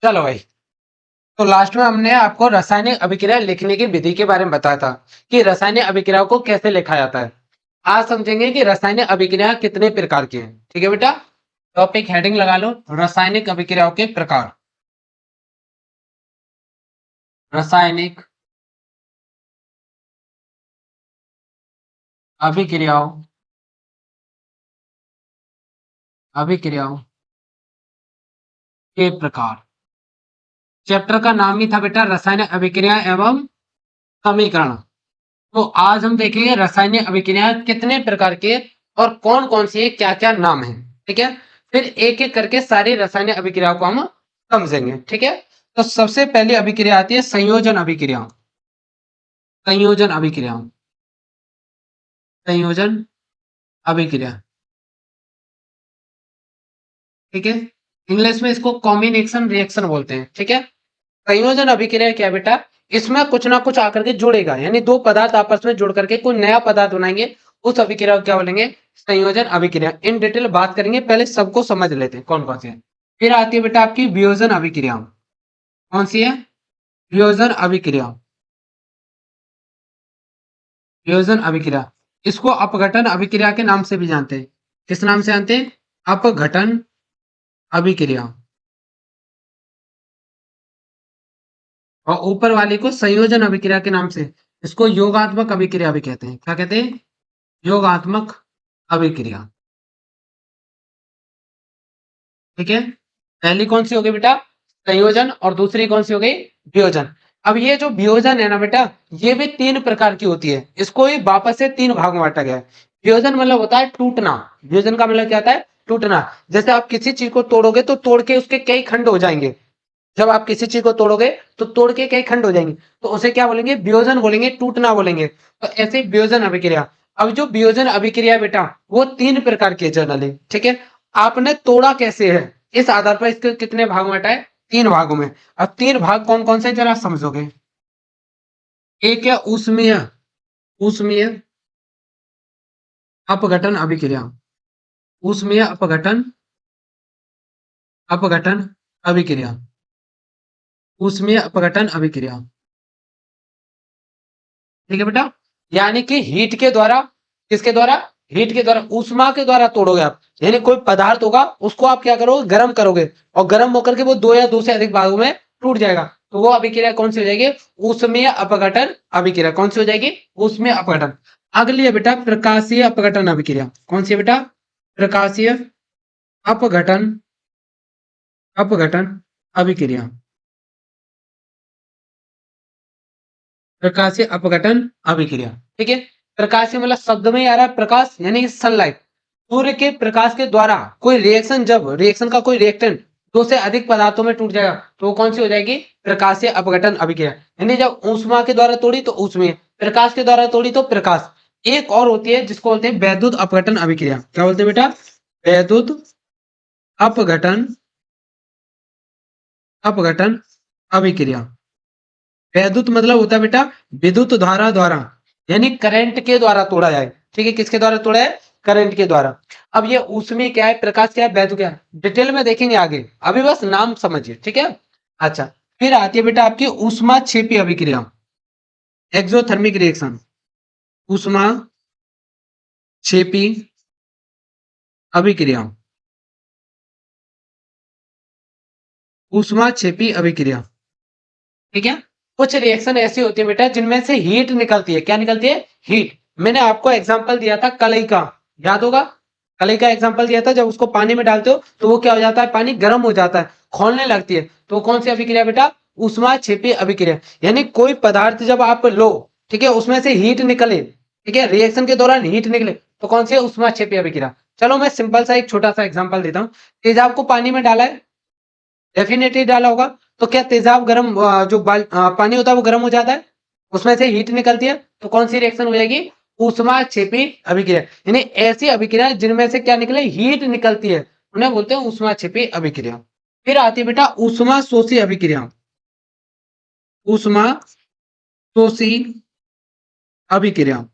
चलो भाई, तो लास्ट में हमने आपको रासायनिक अभिक्रिया लिखने की विधि के बारे में बताया था कि रासायनिक अभिक्रिया को कैसे लिखा जाता है। आज समझेंगे कि रासायनिक अभिक्रिया कितने प्रकार की है। ठीक है बेटा, टॉपिक हेडिंग लगा लो, रासायनिक अभिक्रियाओं के प्रकार। रासायनिक अभिक्रियाओं अभिक्रियाओं के प्रकार। चैप्टर का नाम ही था बेटा रासायनिक अभिक्रिया एवं समीकरण। तो आज हम देखेंगे रासायनिक अभिक्रिया कितने प्रकार के और कौन कौन सी है, क्या क्या नाम है। ठीक है, फिर एक एक करके सारी रासायनिक अभिक्रियाओं को हम समझेंगे। ठीक है, तो सबसे पहली अभिक्रिया आती है संयोजन अभिक्रिया। संयोजन अभिक्रिया, संयोजन अभिक्रिया। ठीक है, इंग्लिश में इसको कॉम्बिनेशन रिएक्शन बोलते हैं। ठीक है, संयोजन अभिक्रिया क्या है बेटा, इसमें कुछ ना कुछ आकर के जुड़ेगा, यानी दो पदार्थ आपस में जुड़ करके कोई नया पदार्थ बनाएंगे, उस अभिक्रिया को क्या बोलेंगे, संयोजन अभिक्रिया। इन डिटेल बात करेंगे, पहले सबको समझ लेते हैं कौन कौन से है। फिर आती है बेटा आपकी वियोजन अभिक्रिया। कौन सी है, वियोजन अभिक्रिया। वियोजन अभिक्रिया, इसको अपघटन अभिक्रिया के नाम से भी जानते हैं। किस नाम से जानते हैं, अपघटन अभिक्रिया। और ऊपर वाली को संयोजन अभिक्रिया के नाम से, इसको योगात्मक अभिक्रिया भी कहते हैं। क्या कहते हैं, योगात्मक अभिक्रिया। ठीक है, पहली कौन सी हो गई बेटा, संयोजन, और दूसरी कौन सी हो गई, वियोजन। अब ये जो वियोजन है ना बेटा, ये भी तीन प्रकार की होती है, इसको ही वापस से तीन भाग में बांटा गया है। वियोजन मतलब होता है टूटना। वियोजन का मतलब क्या होता है, टूटना। जैसे आप किसी चीज को तोड़ोगे तो तोड़ के उसके कई खंड हो जाएंगे। जब आप किसी चीज को तोड़ोगे तो तोड़ के कई खंड हो जाएंगे, तो उसे क्या बोलेंगे, वियोजन बोलेंगे, टूटना बोलेंगे। तो ऐसे वियोजन अभिक्रिया। अब जो वियोजन अभिक्रिया बेटा, वो तीन प्रकार की है जनरली। ठीक है, आपने तोड़ा कैसे है, इस आधार पर इसके कितने भाग में बटा है, तीन भागों में। अब तीन भाग कौन कौन से जरा समझोगे। एक है ऊष्मीय, ऊष्मीय अपघटन अभिक्रिया। ऊष्मीय अपघटन, अपघटन अभिक्रिया। ऊष्मीय अपघटन अभिक्रिया। ठीक है बेटा, यानी कि हीट के द्वारा, किसके द्वारा, हीट के द्वारा, ऊष्मा के द्वारा तोड़ोगे आप। यानी कोई पदार्थ होगा, उसको आप क्या करोगे, गर्म करोगे, और गर्म होकर के वो दो या दो से अधिक भागों में टूट जाएगा। तो वो अभिक्रिया कौन सी हो जाएगी, ऊष्मीय अपघटन अभिक्रिया। कौन सी हो जाएगी, ऊष्मीय अपघटन। अगली है बेटा प्रकाशीय अपघटन अभिक्रिया। कौन सी है बेटा, प्रकाशीय अपघटन, अपघटन अभिक्रिया। प्रकाशीय अपघटन अभिक्रिया। ठीक है, प्रकाशीय मतलब शब्द में ही आ रहा है प्रकाश, यानी सनलाइट। सूर्य के प्रकाश के द्वारा कोई रिएक्शन, जब रिएक्शन का कोई रिएक्टेंट दो से अधिक पदार्थों में टूट जाएगा, तो वो कौन सी हो जाएगी, प्रकाशीय अपघटन अभिक्रिया। यानी जब ऊष्मा के द्वारा तोड़ी तो ऊष्मीय, प्रकाश के द्वारा तोड़ी तो प्रकाश। एक और होती है जिसको बोलते हैं वैद्युत अपघटन अभिक्रिया। क्या बोलते हैं बेटा, वैद्युत अपघटन, अपघटन अभिक्रिया। वैद्युत मतलब होता है बेटा विद्युत धारा द्वारा, यानी करंट के द्वारा तोड़ा जाए। ठीक है, किसके द्वारा तोड़ा है, करंट के द्वारा। अब ये ऊष्मी क्या है, प्रकाश क्या है, वैद्युत क्या है, डिटेल में देखेंगे आगे, अभी बस नाम समझिए। ठीक है, अच्छा, फिर आती है बेटा आपकी ऊष्मा क्षेपी अभिक्रिया, एक्सोथर्मिक रिएक्शन। ऊष्मा क्षेपी अभिक्रिया, ऊष्मा क्षेपी अभिक्रिया। ठीक है, कुछ रिएक्शन ऐसी होती है बेटा जिनमें से हीट निकलती है। क्या निकलती है, हीट। मैंने आपको एग्जांपल दिया था कलई का, याद होगा, कलई का एग्जांपल दिया था। जब उसको पानी में डालते हो तो वो क्या हो जाता है, पानी गर्म हो जाता है, खोलने लगती है। तो कौन सी अभिक्रिया बेटा, ऊष्मा क्षेपी अभिक्रिया। यानी कोई पदार्थ जब आप लो, ठीक है, उसमें से हीट निकले, ठीक है, रिएक्शन के दौरान हीट निकले, तो कौन सी है, ऊष्मा क्षेपी अभिक्रिया। चलो मैं सिंपल सा एक छोटा सा एग्जाम्पल देता हूँ। तेजाब को पानी में डाला है, डेफिनेटली डाला होगा, तो क्या तेजाब गर्म, जो पानी होता है वो गर्म हो जाता है, उसमें से हीट निकलती है, तो कौन सी रिएक्शन हो जाएगी, ऊष्मा क्षेपी अभिक्रिया। यानी ऐसी अभिक्रिया जिनमें से क्या निकले, हीट निकलती है, उन्हें बोलते हैं ऊष्मा क्षेपी अभिक्रिया। फिर आती है बेटा ऊष्मा शोषी अभिक्रिया। ऊष्मा शोषी अभिक्रिया,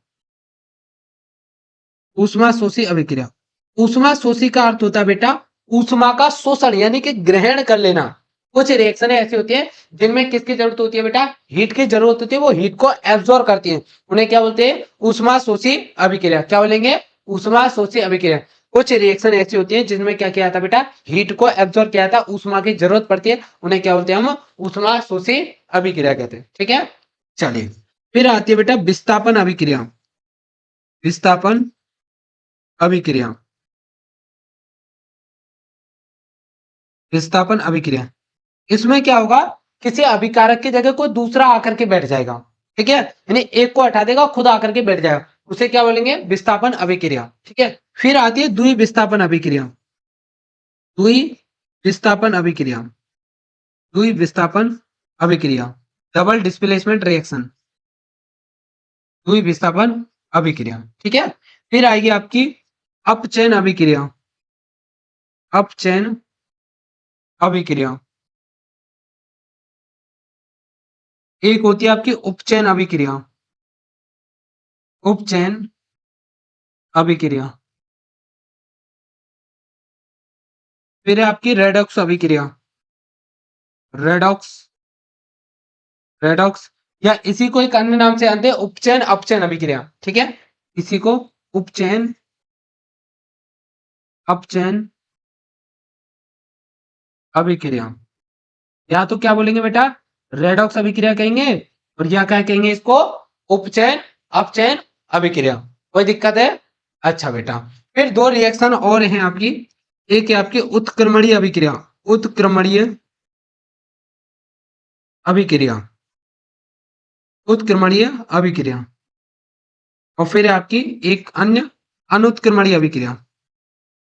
ऊष्मा शोषी अभिक्रिया। ऊष्मा शोषी का अर्थ होता है बेटा ऊष्मा का शोषण, यानी कि ग्रहण कर लेना। कुछ रिएक्शन ऐसी होती है जिनमें किसकी जरूरत होती है बेटा, हीट की जरूरत होती है, वो हीट को एब्जॉर्ब करती है, उन्हें क्या बोलते हैं, ऊष्मा शोषी अभिक्रिया। क्या बोलेंगे, ऊष्मा शोषी अभिक्रिया। कुछ रिएक्शन ऐसी होती है जिनमें क्या किया था बेटा, हीट को एब्जॉर्ब किया था, ऊष्मा की जरूरत पड़ती है, उन्हें क्या बोलते हैं हम, ऊष्मा शोषी अभिक्रिया कहते हैं। ठीक है, चलिए फिर आती है बेटा विस्थापन अभिक्रिया। विस्थापन अभिक्रिया, विस्थापन अभिक्रिया, इसमें क्या होगा, किसी अभिकारक की जगह कोई दूसरा आकर के बैठ जाएगा। ठीक है, यानी एक को हटा देगा, खुद आकर के बैठ जाएगा, उसे क्या बोलेंगे, विस्थापन अभिक्रिया। ठीक है, फिर आती है द्वि विस्थापन अभिक्रिया। द्वि विस्थापन अभिक्रिया, द्वि विस्थापन अभिक्रिया, डबल डिस्प्लेसमेंट रिएक्शन, द्वि विस्थापन अभिक्रिया। ठीक है, फिर आएगी आपकी अपचयन अभिक्रिया। अपचयन अभिक्रिया, एक होती है आपकी उपचयन अभिक्रिया। उपचयन अभिक्रिया, फिर है आपकी रेडॉक्स अभिक्रिया। रेडॉक्स, रेडॉक्स, या इसी को एक अन्य नाम से जानते हैं उपचयन अपचयन अभिक्रिया। ठीक है, इसी को उपचयन अपचयन अभिक्रिया, या तो क्या बोलेंगे बेटा, रेडॉक्स अभिक्रिया कहेंगे, और या क्या कहेंगे इसको, उपचयन अपचयन अभिक्रिया। कोई दिक्कत है? अच्छा बेटा, फिर दो रिएक्शन और हैं आपकी, एक है आपकी उत्क्रमणीय अभिक्रिया। उत्क्रमणीय अभिक्रिया, उत्क्रमणीय अभिक्रिया, और फिर है आपकी एक अन्य अनुत्क्रमणीय अभिक्रिया।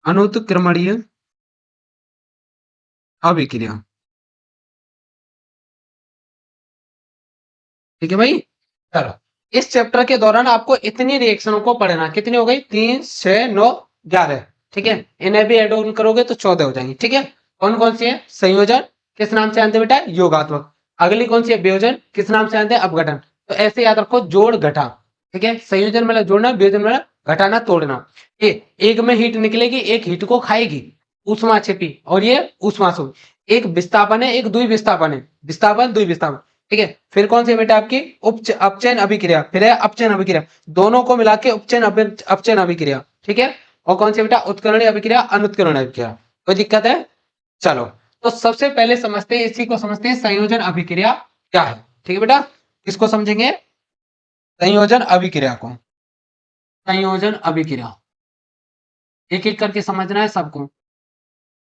अनुत्क्रमणीय अभिक्रिया। ठीक है भाई, चलो इस चैप्टर के दौरान आपको इतनी रिएक्शनों को पढ़ना, कितनी हो गई, 3, 6, 9, 11। ठीक है, इन्हें भी एड ऑन करोगे तो 14 हो जाएंगी। ठीक है, कौन कौन सी है, संयोजन, किस नाम से जानते हैं बेटा, योगात्मक। अगली कौन सी है, वियोजन, किस नाम से जानते हैं, अपघटन। तो ऐसे याद रखो, जोड़ घटा। ठीक है, संयोजन मतलब जोड़ना, वियोजन मतलब घटाना तोड़ना। एक में हीट निकलेगी, एक हीट को खाएगी, ऊष्मा छिपी, और ये ऊष्मा सो। एक विस्थापन है, एक द्वि विस्थापन है, विस्थापन द्वि विस्थापन। ठीक है, फिर कौन सी है बेटा आपकी अपचयन अभिक्रिया, फिर है अपचयन अभिक्रिया, दोनों को मिला के उपचयन अपचयन अभिक्रिया। ठीक है, और कौन सी बेटा, उत्करणीय अभिक्रिया, अनुत्करणीय अभिक्रिया। कोई दिक्कत है? चलो, तो सबसे पहले समझते हैं, इसी को समझते हैं, संयोजन अभिक्रिया क्या है। ठीक है बेटा, किसको समझेंगे, संयोजन अभिक्रिया को। संयोजन अभिक्रिया एक एक करके समझना है सबको।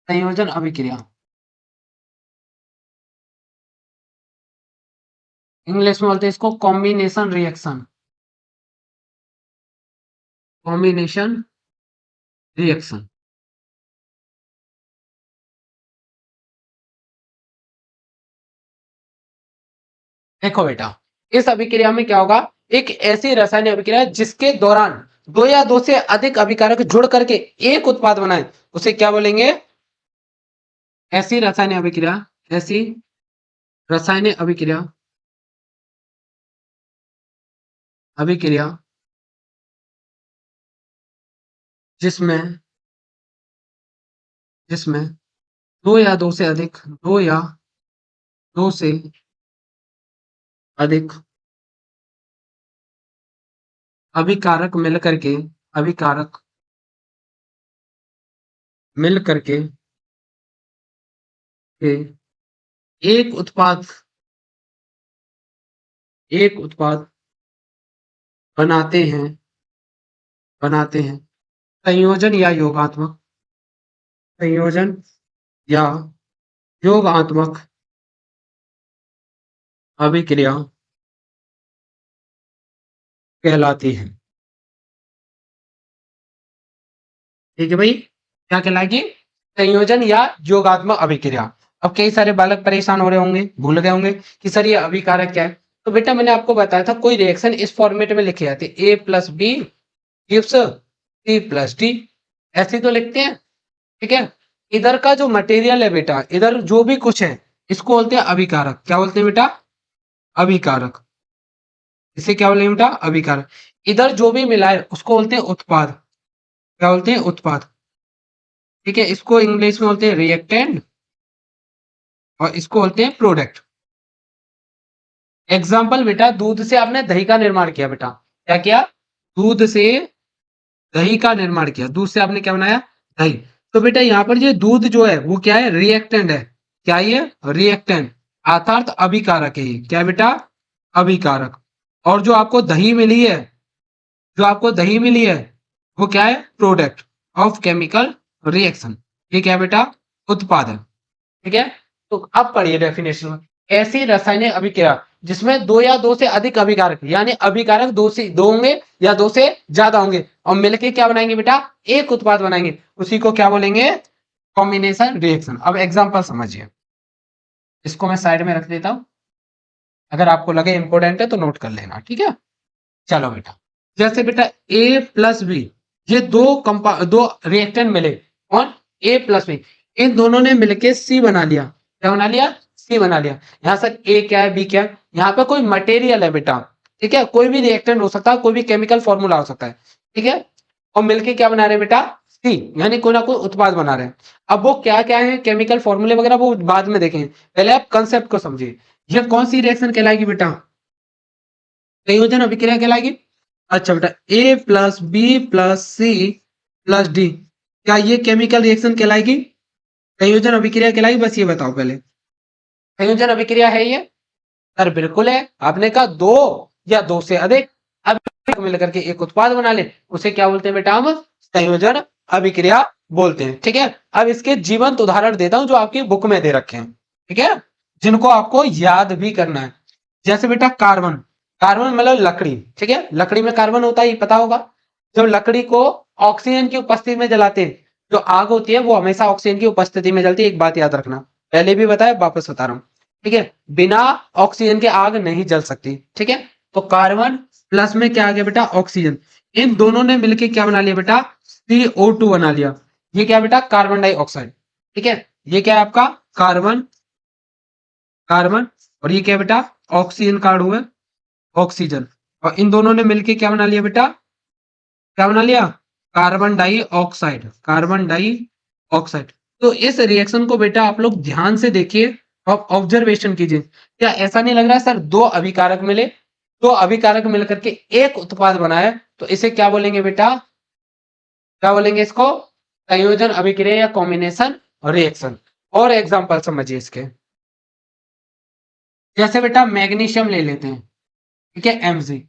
संयोजन अभिक्रिया, इंग्लिश में बोलते हैं इसको कॉम्बिनेशन रिएक्शन। Combination reaction. देखो बेटा, इस अभिक्रिया में क्या होगा, एक ऐसी रासायनिक अभिक्रिया जिसके दौरान दो या दो से अधिक अभिकारक जुड़ करके एक उत्पाद बनाए, उसे क्या बोलेंगे, ऐसी रासायनिक अभिक्रिया, ऐसी रासायनिक अभिक्रिया, अभिक्रिया जिसमें जिसमें दो या दो से अधिक, दो या दो से अधिक अभिकारक मिल करके, अभिकारक मिल करके के एक उत्पाद, एक उत्पाद बनाते हैं, बनाते हैं, संयोजन या योगात्मक, संयोजन या योगात्मक अभिक्रिया कहलाती है। ठीक है भाई, क्या कहलाएगी, संयोजन या योगात्मक अभिक्रिया। अब कई सारे बालक परेशान हो रहे होंगे, भूल गए होंगे कि सर ये अभिकारक क्या है। तो बेटा मैंने आपको बताया था, कोई रिएक्शन इस फॉर्मेट में लिखी जाती है, A+B गिव्स C+D, ऐसे तो लिखते हैं। ठीक है, इधर का जो मटेरियल है बेटा, इधर जो भी कुछ है, इसको बोलते हैं अभिकारक। क्या बोलते हैं बेटा, अभिकारक। इसे क्या बोलेंगे बेटा, अभिकारक। इधर जो भी मिला है उसको बोलते हैं उत्पाद। क्या बोलते हैं, उत्पाद। ठीक है, इसको इंग्लिश में बोलते हैं रिएक्टेंट, और इसको बोलते हैं प्रोडक्ट। एग्जाम्पल बेटा, दूध से आपने दही का निर्माण किया बेटा। क्या किया? दूध से दही का निर्माण किया। दूध से आपने क्या बनाया? दही। तो बेटा यहाँ पर ये दूध जो है वो क्या है? रिएक्टेंट है। क्या ये? रिएक्टेंट, अर्थात अभिकारक है ये। क्या बेटा? अभिकारक। और जो आपको दही मिली है, जो आपको दही मिली है वो क्या है? Product of chemical reaction. ये क्या है बेटा? उत्पाद है। ठीक है। तो अब पढ़िए डेफिनेशन में। ऐसी रासायनिक अभिक्रिया जिसमें दो या दो से अधिक अभिकारक, यानी अभिकारक दो होंगे या दो से ज्यादा होंगे, और मिलके क्या बनाएंगे बेटा? एक उत्पाद बनाएंगे। उसी को क्या बोलेंगे? Combination reaction. अब एग्जांपल समझिए। इसको मैं साइड में रख देता हूं, अगर आपको लगे इंपॉर्टेंट है तो नोट कर लेना। ठीक है, चलो बेटा। जैसे बेटा ए प्लस बी, ये दो रिएक्टेंट मिले, और ए प्लस बी, इन दोनों ने मिलके सी बना लिया। क्या बना लिया? सी बना लिया। यहां से ए क्या है, बी क्या है? यहाँ पे कोई मटेरियल है बेटा। ठीक है, कोई भी रिएक्टेंट हो सकता है, कोई भी केमिकल फॉर्मूला हो सकता है। ठीक है, और मिलके क्या बना रहे हैं बेटा? सी, यानी कोई ना कोई उत्पाद बना रहे हैं। अब वो क्या क्या है केमिकल फॉर्मूले वगैरह, वो बाद में देखेंगे, पहले आप कंसेप्ट को समझिए। ये कौन सी रिएक्शन कहलाएगी बेटा? संयोजन अभिक्रिया कहलाएगी। अच्छा बेटा, A plus B plus C plus D, क्या ये केमिकल रिएक्शन कहलाएगी? संयोजन अभिक्रिया कहलाएगी? बस ये बताओ पहले, संयोजन अभिक्रिया है ये? सर बिल्कुल है। आपने कहा दो या दो से अधिक अभिकारक मिलकर के एक उत्पाद बना ले, उसे क्या बोलते हैं बेटा? हम संयोजन अभिक्रिया बोलते हैं। ठीक है, अब इसके जीवंत उदाहरण देता हूं जो आपकी बुक में दे रखे हैं। ठीक है, जिनको आपको याद भी करना है। जैसे बेटा कार्बन, कार्बन मतलब लकड़ी। ठीक है, लकड़ी में कार्बन होता है, ये पता होगा। जब लकड़ी को ऑक्सीजन की उपस्थिति में जलाते हैं, जो आग होती है वो हमेशा ऑक्सीजन की उपस्थिति में जलती है। एक बात याद रखना, पहले भी बताया, वापस बता रहा हूं। ठीक है, बिना ऑक्सीजन के आग नहीं जल सकती। ठीक है, तो कार्बन प्लस में क्या आ गया बेटा? ऑक्सीजन। इन दोनों ने मिलकर क्या बना लिया बेटा? CO2 बना लिया। ये क्या बेटा? Carbon dioxide. ठीक है, ये क्या है आपका? कार्बन, कार्बन, और ये क्या है बेटा? ऑक्सीजन कार्ड हुआ, ऑक्सीजन। और इन दोनों ने मिलकर क्या बना लिया बेटा? क्या बना लिया? Carbon dioxide, carbon dioxide. तो इस रिएक्शन को बेटा आप लोग ध्यान से देखिए और ऑब्जर्वेशन कीजिए। क्या ऐसा नहीं लग रहा है सर दो अभिकारक मिले, दो अभिकारक मिलकर के एक उत्पाद बनाया, तो इसे क्या बोलेंगे बेटा? क्या बोलेंगे इसको? संयोजन अभिक्रिया या कॉम्बिनेशन रिएक्शन। और एग्जांपल समझिए इसके। जैसे बेटा मैग्नीशियम ले लेते हैं। ठीक है, Mg,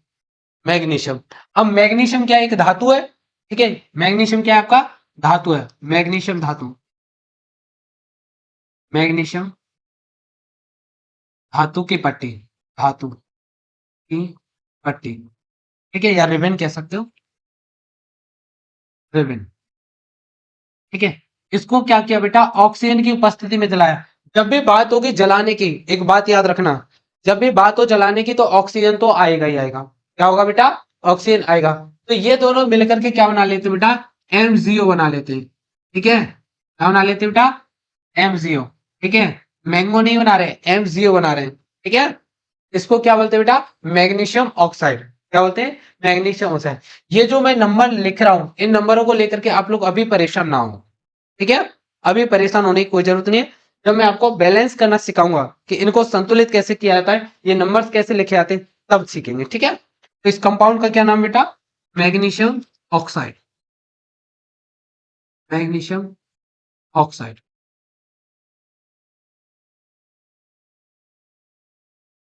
मैग्नीशियम। अब मैग्नीशियम क्या है? एक धातु है। ठीक है, मैग्नीशियम क्या है आपका? धातु है। मैग्नीशियम धातु, मैग्नीशियम धातु की पट्टी, धातु की पट्टी। ठीक है, या रिबन कह सकते हो, रिबन। ठीक है, इसको क्या किया बेटा? ऑक्सीजन की उपस्थिति में जलाया। जब भी बात होगी जलाने की, एक बात याद रखना, जब भी बात हो जलाने की तो ऑक्सीजन तो आएगा ही आएगा। क्या होगा बेटा? ऑक्सीजन आएगा। तो ये दोनों मिलकर के क्या बना लेते हैं बेटा? MgO बना लेते हैं। ठीक है, क्या बना लेते हैं बेटा? MgO। ठीक है, मैंगो नहीं बना रहे, MgO बना रहे हैं। ठीक है, इसको क्या बोलते हैं बेटा? Magnesium oxide. क्या बोलते हैं? Magnesium oxide. ये जो मैं नंबर लिख रहा हूं, इन नंबरों को लेकर के आप लोग अभी परेशान ना हो। ठीक है, अभी परेशान होने की कोई जरूरत नहीं है। जब मैं आपको बैलेंस करना सिखाऊंगा कि इनको संतुलित कैसे किया जाता है, ये नंबर्स कैसे लिखे जाते हैं, तब सीखेंगे। ठीक है, तो इस कंपाउंड का क्या नाम बेटा? Magnesium oxide, magnesium oxide.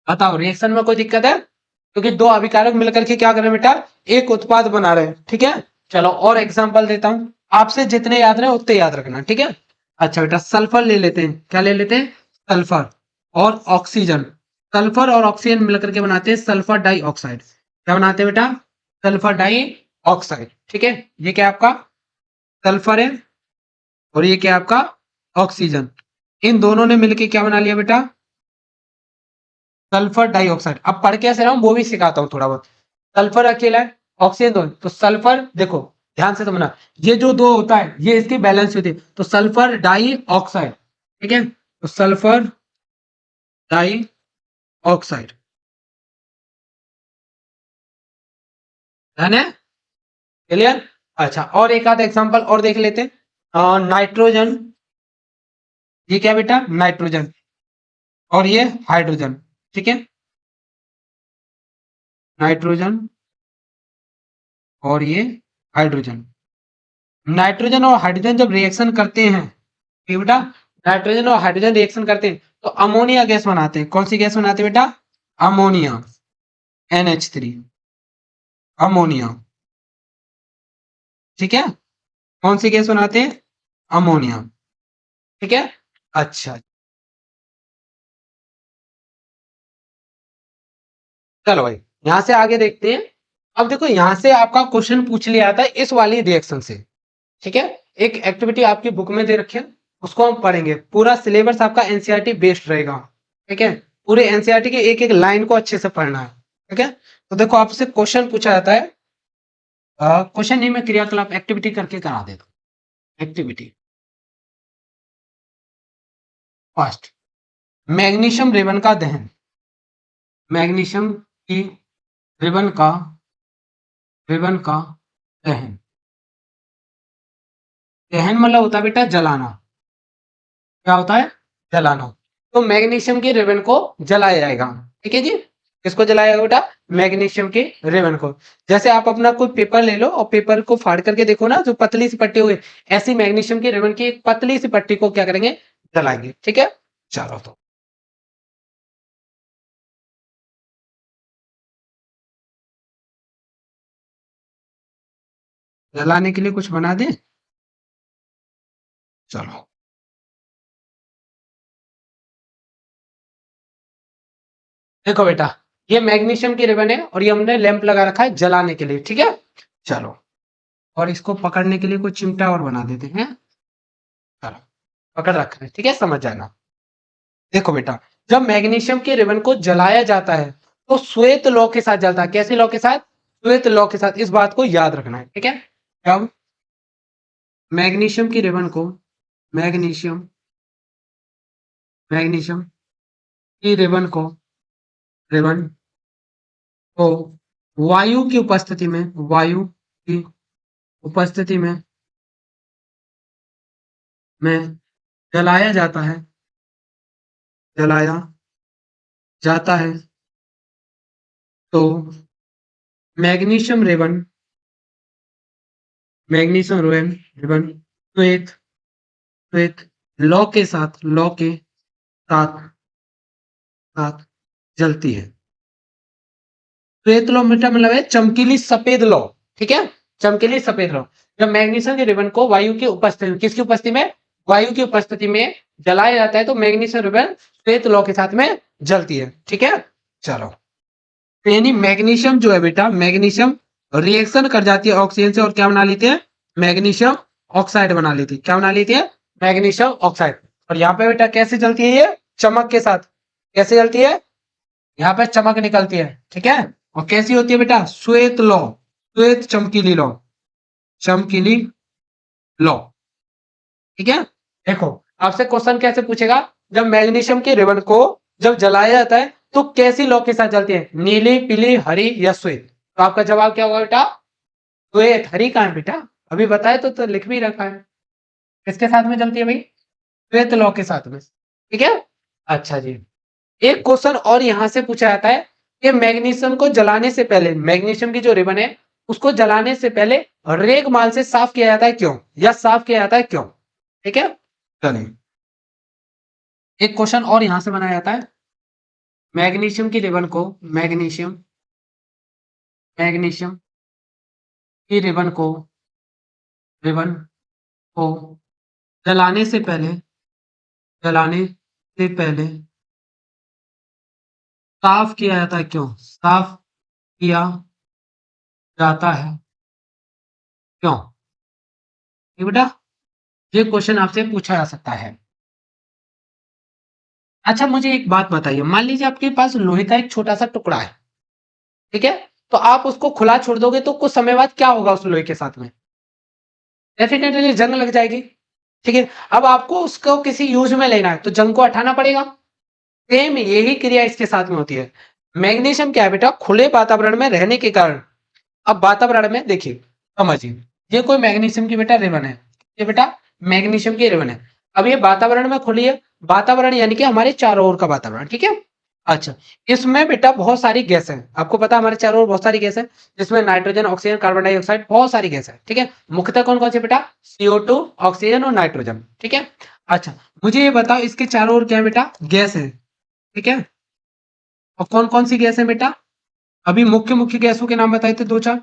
बताओ रिएक्शन में कोई दिक्कत है? क्योंकि दो अभिकारक मिलकर के क्या कर रहे हैं बेटा? एक उत्पाद बना रहे हैं। ठीक है, चलो और एग्जांपल देता हूं, आपसे जितने याद रहे उतने याद रखना। ठीक है, अच्छा बेटा सल्फर ले लेते हैं। क्या ले लेते हैं? सल्फर और ऑक्सीजन। सल्फर और ऑक्सीजन मिलकर के बनाते हैं सल्फर डाइऑक्साइड। क्या बनाते हैं बेटा? Sulphur dioxide. ठीक है, ये क्या है आपका? सल्फर है, और ये क्या है आपका? ऑक्सीजन। इन दोनों ने मिलकर क्या बना लिया बेटा? Sulphur dioxide. अब पढ़ के ऐसे रहा हूं वो भी सिखाता हूं थोड़ा बहुत। सल्फर अकेला है, ऑक्सीजन दो, तो सल्फर देखो ध्यान से समझना, ये जो दो होता है ये इसकी बैलेंस होती है, तो सल्फर डाई ऑक्साइड। ठीक है, तो सल्फर डाई ऑक्साइड, है ना? क्लियर? अच्छा, और एक आध एग्जांपल और देख लेते हैं। नाइट्रोजन, ये क्या बेटा? नाइट्रोजन। और ये हाइड्रोजन, ठीक है, नाइट्रोजन और ये हाइड्रोजन। नाइट्रोजन और हाइड्रोजन जब रिएक्शन करते हैं, ठीक है बेटा, नाइट्रोजन और हाइड्रोजन रिएक्शन करते हैं तो अमोनिया गैस बनाते हैं। कौन सी गैस बनाते हैं बेटा? अमोनिया, NH3, अमोनिया, ठीक है। कौन सी गैस बनाते हैं? अमोनिया, ठीक है। अच्छा, चलो भाई यहां से आगे देखते हैं। अब देखो यहां से आपका क्वेश्चन पूछ लिया था इस वाली रिएक्शन से, ठीक है। एक एक्टिविटी आपकी बुक में दे रखी है, उसको हम पढ़ेंगे। पूरा सिलेबस आपका एनसीईआरटी बेस्ड रहेगा, ठीक है। पूरे एनसीईआरटी के एक एक लाइन को अच्छे से पढ़ना है, ठीक है। तो देखो आपसे क्वेश्चन पूछा जाता है, क्वेश्चन नहीं, मैं क्रियाकलाप एक्टिविटी करके करा देता हूं। एक्टिविटी फर्स्ट, मैग्नीशियम रिबन का दहन। मैग्नीशियम की रिबन का रिबन का दहन। दहन मतलब होता है बेटा जलाना। क्या होता है? जलाना। तो मैग्नीशियम की रिबन को जलाया जाएगा, ठीक है जी। किसको जलाया जाएगा बेटा? मैग्नीशियम के रिबन को। जैसे आप अपना कोई पेपर ले लो और पेपर को फाड़ करके देखो ना, जो पतली सी पट्टी हुई, ऐसी मैग्नीशियम की रिबन की एक पतली सी पट्टी को क्या करेंगे? जलाएंगे, ठीक है। चलो तो जलाने के लिए कुछ बना दे। चलो देखो बेटा, ये मैग्नीशियम की रिबन है और ये हमने लैंप लगा रखा है जलाने के लिए, ठीक है। चलो, और इसको पकड़ने के लिए कोई चिमटा और बना देते हैं। चलो, पकड़ रखा है, ठीक है, समझ जाना। देखो बेटा, जब मैग्नीशियम के रिबन को जलाया जाता है तो श्वेत लौ के साथ जलता है। कैसी लौ के साथ? श्वेत लौ के साथ। इस बात को याद रखना है, ठीक है। अब मैग्नीशियम की रिबन को मैग्नीशियम मैग्नीशियम की रिबन को वायु की उपस्थिति में वायु की उपस्थिति में जलाया जाता है, जलाया जाता है तो magnesium ribbon magnesium ribbon ribbon श्वेत श्वेत लौ के साथ साथ जलती है। श्वेत लौ मतलब है चमकीली सफेद लौ, ठीक है, चमकीली सफेद लौ। जब मैग्नीशियम के रिबन को वायु की उपस्थिति में, किसकी उपस्थिति में? वायु की उपस्थिति में जलाया जाता है तो मैग्नीशियम रिबन श्वेत लौ के साथ में जलती है, ठीक है। चलो, तो यानी मैग्नीशियम जो है बेटा, मैग्नीशियम रिएक्शन कर जाती है ऑक्सीजन से और क्या बना लेती है? मैग्नीशियम ऑक्साइड बना लेती है। क्या बना लेती है? Magnesium oxide. और यहाँ पे बेटा कैसे जलती है? ये चमक के साथ। कैसे जलती है? यहाँ पे चमक निकलती है, ठीक है। और कैसी होती है बेटा? श्वेत लौ, श्वेत चमकीली लौ, चमकीली लौ, ठीक है। देखो, आपसे क्वेश्चन कैसे पूछेगा? जब मैग्नीशियम के रिबन को जब जलाया जाता है तो कैसी लौ के साथ जलती है? नीली, पीली, हरी या श्वेत? तो आपका जवाब क्या होगा बेटा? श्वेत। हरी कहाँ है बेटा? अभी बताए तो लिख भी रखा है। किसके साथ में जलती है भाई? श्वेत लौ के साथ में, ठीक है। अच्छा जी, एक क्वेश्चन और यहां से पूछा जाता है कि मैग्नीशियम को जलाने से पहले, मैग्नीशियम की जो रिबन है उसको जलाने से पहले रेगमाल से साफ किया जाता है क्यों, या साफ किया जाता है क्यों, ठीक है। चलिए, एक क्वेश्चन और यहां से बनाया जाता है। मैग्नीशियम की रिबन को मैग्नीशियम की रिबन को जलाने से पहले जलाने से पहले साफ किया जाता है क्यों, साफ किया जाता है क्यों, ये बेटा, ये क्वेश्चन आपसे पूछा जा सकता है। अच्छा मुझे एक बात बताइए, मान लीजिए आपके पास लोहे का एक छोटा सा टुकड़ा है, ठीक है, तो आप उसको खुला छोड़ दोगे तो कुछ समय बाद क्या होगा उस लोहे के साथ में? डेफिनेटली जंग लग जाएगी, ठीक है। अब आपको उसको किसी यूज में लेना है तो जंग को हटाना पड़ेगा। सेम यही क्रिया इसके साथ में होती है। मैग्नीशियम क्या है बेटा? खुले वातावरण में रहने के कारण, अब वातावरण में देखिए, समझिए, ये कोई मैग्नीशियम की बेटा रिबन है, ये बेटा मैग्नीशियम की रिबन है। अब ये वातावरण में खुली है, वातावरण यानी कि हमारे चारों ओर का वातावरण, ठीक है। अच्छा, इसमें बेटा बहुत सारी गैस है, आपको पता है हमारे चारों ओर बहुत सारी गैस है, जिसमें नाइट्रोजन, ऑक्सीजन, कार्बन डाइऑक्साइड, बहुत सारी गैस है, ठीक है। मुख्यतः कौन कौन से बेटा? CO2, ऑक्सीजन और नाइट्रोजन, ठीक है। अच्छा, मुझे ये बताओ इसके चारों ओर क्या है बेटा? गैस है, ठीक है। और कौन कौन सी गैस है बेटा? अभी मुख्य मुख्य गैसों के नाम बताए थे दो चार।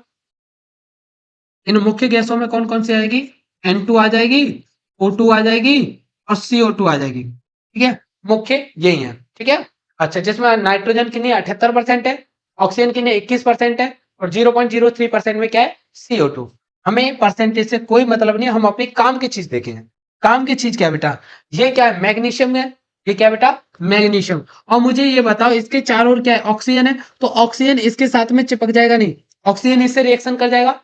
इन मुख्य गैसों में कौन कौन सी आएगी? N2 आ जाएगी, O2 आ जाएगी और CO2 आ जाएगी, ठीक है। मुख्य यही है, ठीक है। अच्छा, जिसमें नाइट्रोजन कितनी 78% है, ऑक्सीजन कितनी 21% है और 0.03% में क्या है? CO2। हमें परसेंटेज से कोई मतलब नहीं, हम अपने काम की चीज देखेंगे। काम की चीज क्या है बेटा? ये क्या है? मैग्नीशियम है। ये क्या है बेटा? मैग्नीशियम। और मुझे ये बताओ इसके चारों ओर क्या है? ऑक्सीजन है, तो ऑक्सीजन इसके साथ में चिपक जाएगा नहीं, ऑक्सीजन इससे रिएक्शन कर जाएगा।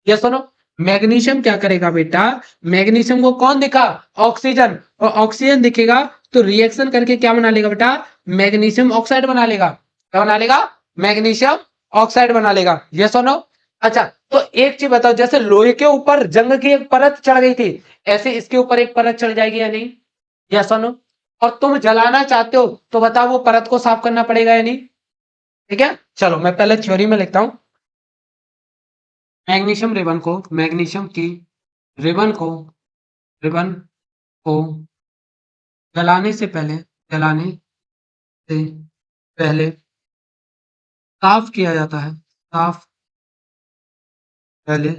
ये सुनो, मैग्नीशियम क्या करेगा बेटा? मैग्नीशियम को कौन दिखा? ऑक्सीजन। और ऑक्सीजन दिखेगा तो रिएक्शन करके क्या बना लेगा बेटा? मैग्नीशियम ऑक्साइड बना लेगा। क्या बना लेगा? मैग्नीशियम ऑक्साइड बना लेगा। ये सुनो। अच्छा, तो एक चीज बताओ, जैसे लोहे के ऊपर जंग की एक परत चढ़ गई थी, ऐसे इसके ऊपर एक परत चढ़ जाएगी या नहीं? या सुनो, और तुम जलाना चाहते हो तो बताओ वो परत को साफ करना पड़ेगा या नहीं? ठीक है, चलो मैं पहले थ्योरी में लिखता हूं। मैग्नीशियम की रिबन को रिबन को जलाने से पहले साफ किया जाता है। साफ पहले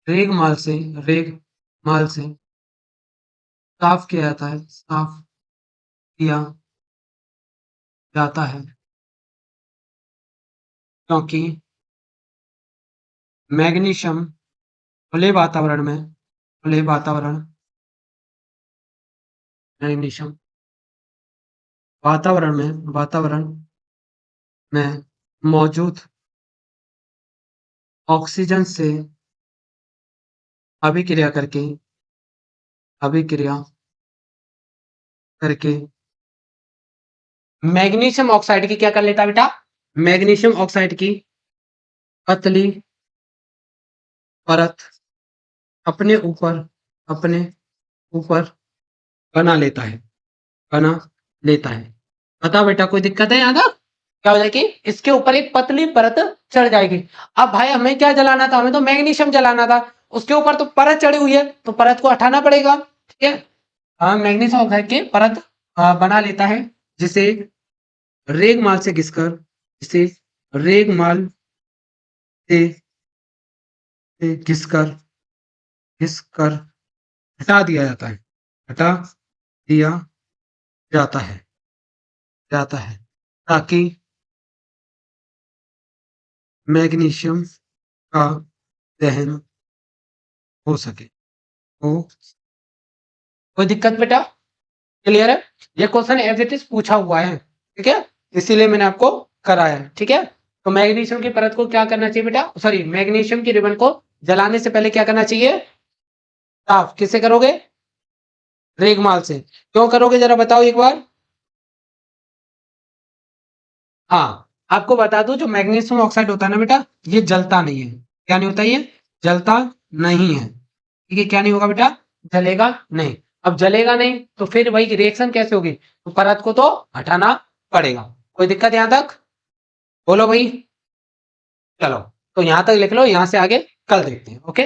रेग माल से साफ किया जाता है। साफ किया जाता है क्योंकि मैग्नीशियम खुले वातावरण में खुले मैग्नीशियम वातावरण में मौजूद ऑक्सीजन से अभिक्रिया करके अभिक्रिया करके मैग्नीशियम ऑक्साइड की क्या कर लेता बेटा? मैग्नीशियम ऑक्साइड की पतली परत अपने ऊपर बना लेता है बना लेता है। बताओ बेटा, कोई दिक्कत है यहाँ तक? क्या हो जाएगी? इसके ऊपर एक पतली परत चढ़ जाएगी। अब भाई हमें क्या जलाना था? हमें तो मैग्नीशियम जलाना था। उसके ऊपर तो परत चढ़ी हुई है, तो परत को हटाना पड़ेगा, ठीक है। हाँ, मैग्नीशियम ऑक्साइड की परत बना लेता है, जिसे रेगमाल से घिसकर जिसे रेगमाल से से घिसकर हटा दिया जाता है हटा दिया जाता है ताकि मैग्नीशियम का दहन हो सके। हो कोई दिक्कत बेटा? क्लियर है? ये क्वेश्चन एज इट इज पूछा हुआ है, ठीक है, इसीलिए मैंने आपको कराया है, ठीक है। तो मैग्नीशियम की परत को क्या करना चाहिए बेटा? सॉरी, मैग्नीशियम की रिबन को जलाने से पहले क्या करना चाहिए? साफ किससे करोगे? रेगमाल से। क्यों करोगे जरा बताओ एक बार। हाँ, आपको बता दूं, जो मैग्नीशियम ऑक्साइड होता है ना बेटा, ये जलता नहीं है। क्या नहीं होता? ये जलता नहीं है, ठीक है। क्या नहीं होगा बेटा? जलेगा नहीं। अब जलेगा नहीं तो फिर वही रिएक्शन कैसे होगी? तो परत को तो हटाना पड़ेगा। कोई दिक्कत यहां तक? बोलो भाई। चलो, तो यहां तक लिख लो, यहां से आगे कल देखते हैं, ओके।